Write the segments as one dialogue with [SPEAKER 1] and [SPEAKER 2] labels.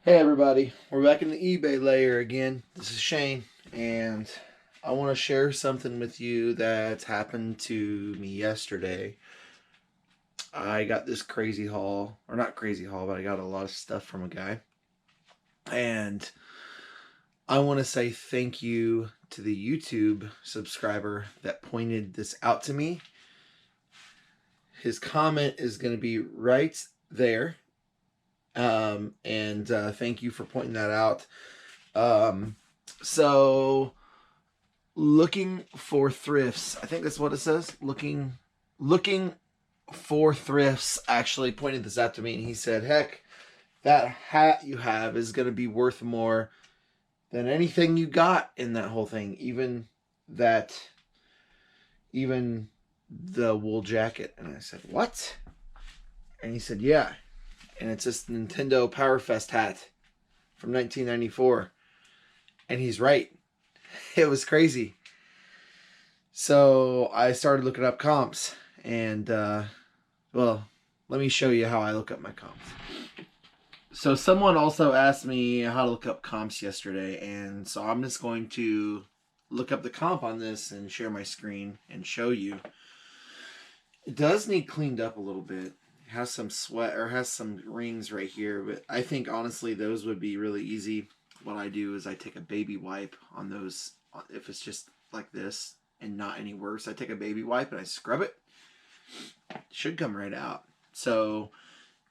[SPEAKER 1] Hey everybody, we're back in the eBay layer again. This is Shane, and I want to share something with you that happened to me yesterday. I got this crazy haul, or not crazy haul, but I got a lot of stuff from a guy. And I want to say thank you to the YouTube subscriber that pointed this out to me. His comment is going to be right there. Thank you for pointing that out. So looking for thrifts. I think that's what it says. Looking for thrifts actually pointed this out to me, and he said, heck, that hat you have is going to be worth more than anything you got in that whole thing. Even the wool jacket. And I said, what? And he said, yeah. And it's this Nintendo Power Fest hat from 1994. And he's right. It was crazy. So I started looking up comps. And, well, let me show you how I look up my comps. So someone also asked me how to look up comps yesterday. And so I'm just going to look up the comp on this and share my screen and show you. It does need cleaned up a little bit. It has some sweat or has some rings right here. But I think, honestly, those would be really easy. What I do is I take a baby wipe on those. If it's just like this and not any worse, I take a baby wipe and I scrub it. It should come right out. So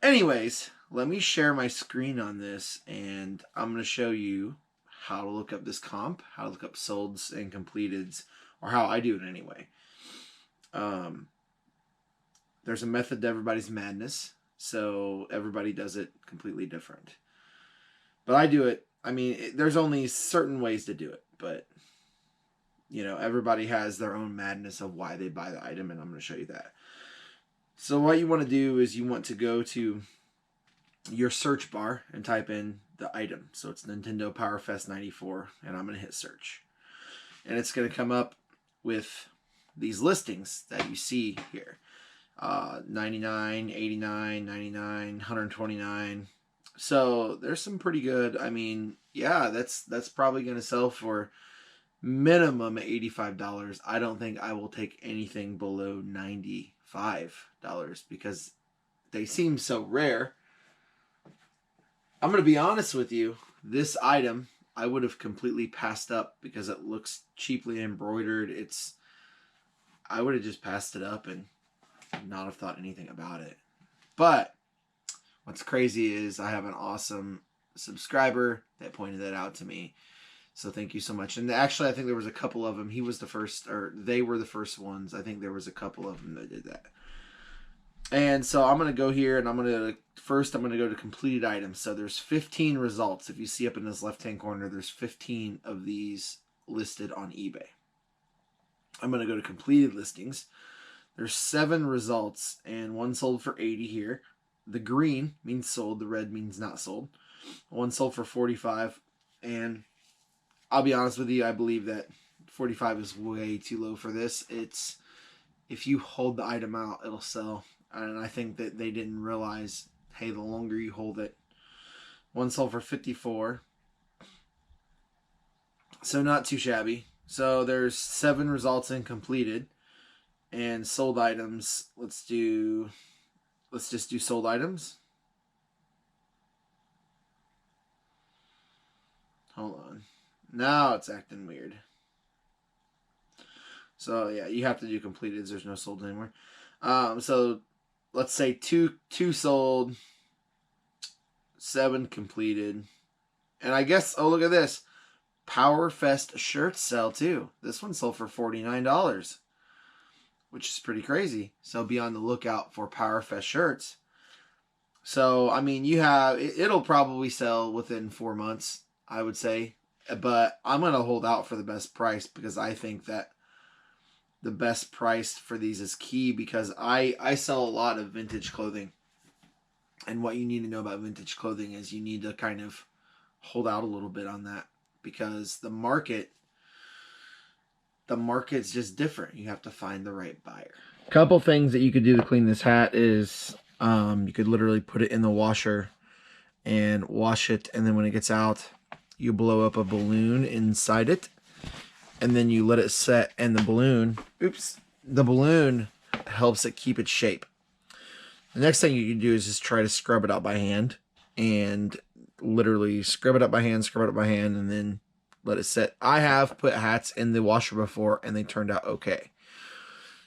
[SPEAKER 1] anyways, let me share my screen on this, and I'm going to show you how to look up this comp, how to look up solds and completeds, or how I do it anyway. There's a method to everybody's madness, so everybody does it completely different. But I do it. I mean, there's only certain ways to do it, but you know, everybody has their own madness of why they buy the item, and I'm going to show you that. So what you want to do is you want to go to your search bar and type in the item. So it's Nintendo Power Fest 94, and I'm going to hit search. And it's going to come up with these listings that you see here. 99, 89, 99, 129. So there's some pretty good. I mean, yeah, that's probably going to sell for minimum $85. I don't think I will take anything below $95 because they seem so rare. I'm going to be honest with you. This item I would have completely passed up because it looks cheaply embroidered. I would have just passed it up and not have thought anything about it. But what's crazy is I have an awesome subscriber that pointed that out to me. So thank you so much. And actually, I think there was a couple of them. He was the first, or they were the first ones. I think there was a couple of them that did that. And so I'm going to go here, and I'm going to go to completed items. So there's 15 results. If you see up in this left-hand corner, there's 15 of these listed on eBay. I'm going to go to completed listings. There's 7 results, and one sold for 80 here. The green means sold. The red means not sold. One sold for 45, and I'll be honest with you, I believe that 45 is way too low for this. It's, if you hold the item out, it'll sell. And I think that they didn't realize, hey, the longer you hold it. One sold for 54. So not too shabby. So there's 7 results in completed. And sold items, let's just do sold items. Hold on. Now it's acting weird. So yeah, you have to do completed. There's no sold anymore. So let's say two sold, 7 completed. And I guess, oh, look at this. Power Fest shirts sell too. This one sold for $49, which is pretty crazy. So be on the lookout for Power Fest shirts. So, I mean, it'll probably sell within 4 months, I would say. But I'm going to hold out for the best price because I think that the best price for these is key, because I sell a lot of vintage clothing. And what you need to know about vintage clothing is you need to kind of hold out a little bit on that, because the market's just different. You have to find the right buyer. A couple things that you could do to clean this hat is you could literally put it in the washer and wash it. And then when it gets out, you blow up a balloon inside it. And then you let it set, and the balloon helps it keep its shape. The next thing you can do is just try to scrub it out by hand, and literally scrub it up by hand, and then let it set. I have put hats in the washer before, and they turned out okay.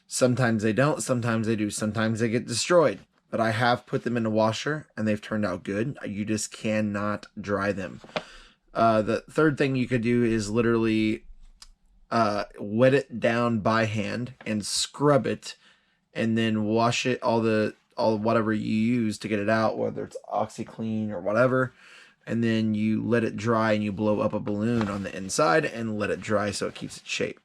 [SPEAKER 1] Sometimes they don't, sometimes they do, sometimes they get destroyed. But I have put them in the washer, and they've turned out good. You just cannot dry them. The third thing you could do is literally wet it down by hand and scrub it, and then wash it, all whatever you use to get it out, whether it's OxyClean or whatever, and then you let it dry, and you blow up a balloon on the inside and let it dry so it keeps its shape.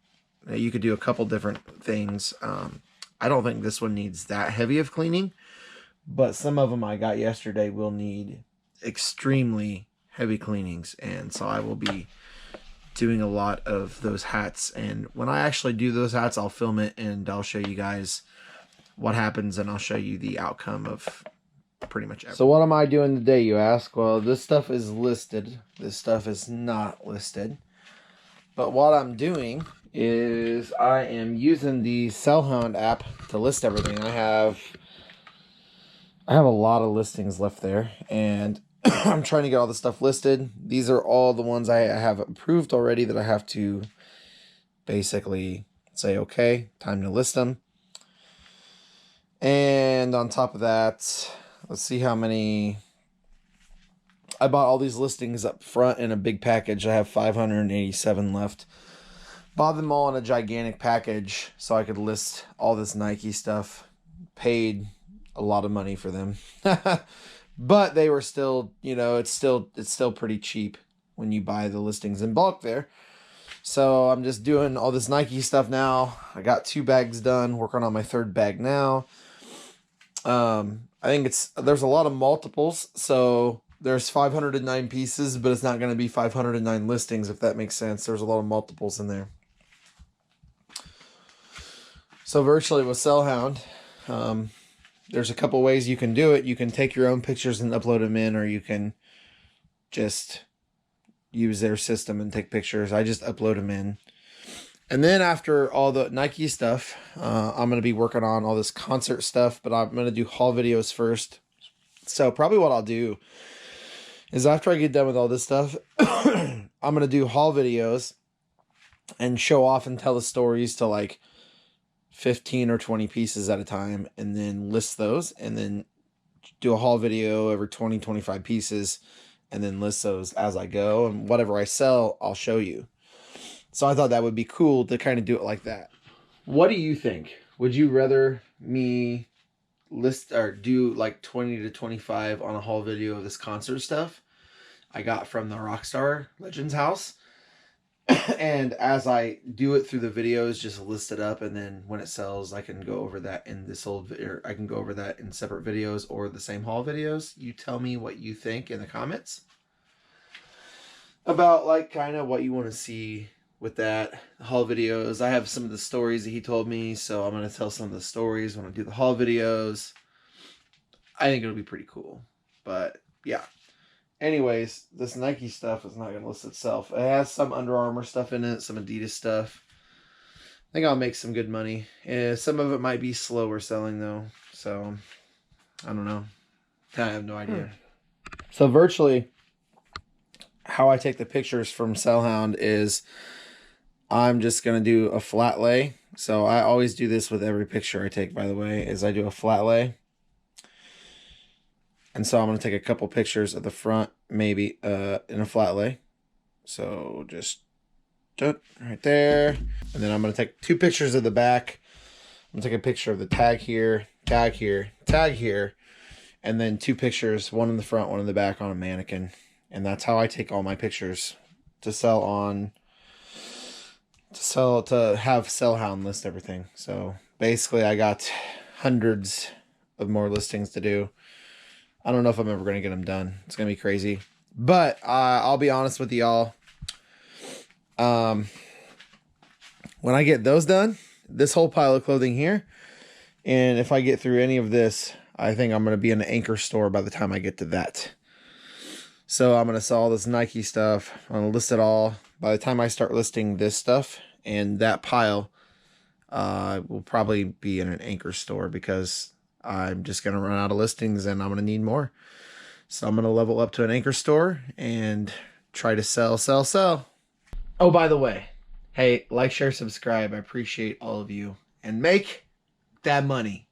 [SPEAKER 1] Now, you could do a couple different things. I don't think this one needs that heavy of cleaning, but some of them I got yesterday will need extremely heavy cleanings, and so I will be doing a lot of those hats. And when I actually do those hats, I'll film it and I'll show you guys what happens, and I'll show you the outcome of pretty much everything. So what am I doing today, you ask? Well, this stuff is listed. This stuff is not listed. But what I'm doing is I am using the Sellhound app to list everything. I have a lot of listings left there, and I'm trying to get all the stuff listed. These are all the ones I have approved already that I have to basically say, okay, time to list them. And on top of that, let's see how many. I bought all these listings up front in a big package. I have 587 left. Bought them all in a gigantic package so I could list all this Nike stuff. Paid a lot of money for them. But they were still, it's still pretty cheap when you buy the listings in bulk there. So I'm just doing all this Nike stuff now. I got 2 bags done, working on my 3rd bag now. I think there's a lot of multiples, so there's 509 pieces, but it's not going to be 509 listings, if that makes sense. There's a lot of multiples in there. So virtually with Sellhound, there's a couple ways you can do it. You can take your own pictures and upload them in, or you can just use their system and take pictures. I just upload them in. And then after all the Nike stuff, I'm going to be working on all this concert stuff, but I'm going to do haul videos first. So probably what I'll do is after I get done with all this stuff, I'm going to do haul videos and show off and tell the stories to like 15 or 20 pieces at a time, and then list those, and then do a haul video over 20, 25 pieces, and then list those as I go, and whatever I sell, I'll show you. So I thought that would be cool to kind of do it like that. What do you think? Would you rather me list or do like 20 to 25 on a haul video of this concert stuff I got from the Rockstar Legends house? And as I do it through the videos, just list it up, and then when it sells, I can go over that in this old video. I can go over that in separate videos or the same haul videos. You tell me what you think in the comments about like kind of what you want to see with that haul videos. I have some of the stories that he told me, so I'm going to tell some of the stories when I do the haul videos. I think it'll be pretty cool. But yeah. Anyways, this Nike stuff is not going to list itself. It has some Under Armour stuff in it, some Adidas stuff. I think I'll make some good money. Some of it might be slower selling though, so I don't know. I have no idea. So virtually, how I take the pictures from Sellhound is I'm just going to do a flat lay. So I always do this with every picture I take, by the way, is I do a flat lay. And so I'm going to take a couple pictures of the front, maybe in a flat lay. So just right there. And then I'm going to take 2 pictures of the back. I'm going to take a picture of the tag here, tag here, tag here. And then 2 pictures, one in the front, one in the back on a mannequin. And that's how I take all my pictures to sell on, to have Sellhound list everything. So basically I got hundreds of more listings to do. I don't know if I'm ever going to get them done. It's going to be crazy. But I'll be honest with y'all. When I get those done, this whole pile of clothing here, and if I get through any of this, I think I'm going to be in an anchor store by the time I get to that. So I'm going to sell all this Nike stuff. I'm going to list it all. By the time I start listing this stuff and that pile, will probably be in an Anchor store because I'm just going to run out of listings and I'm going to need more. So I'm going to level up to an Anchor store and try to sell, sell, sell. Oh, by the way, hey, like, share, subscribe. I appreciate all of you. And make that money.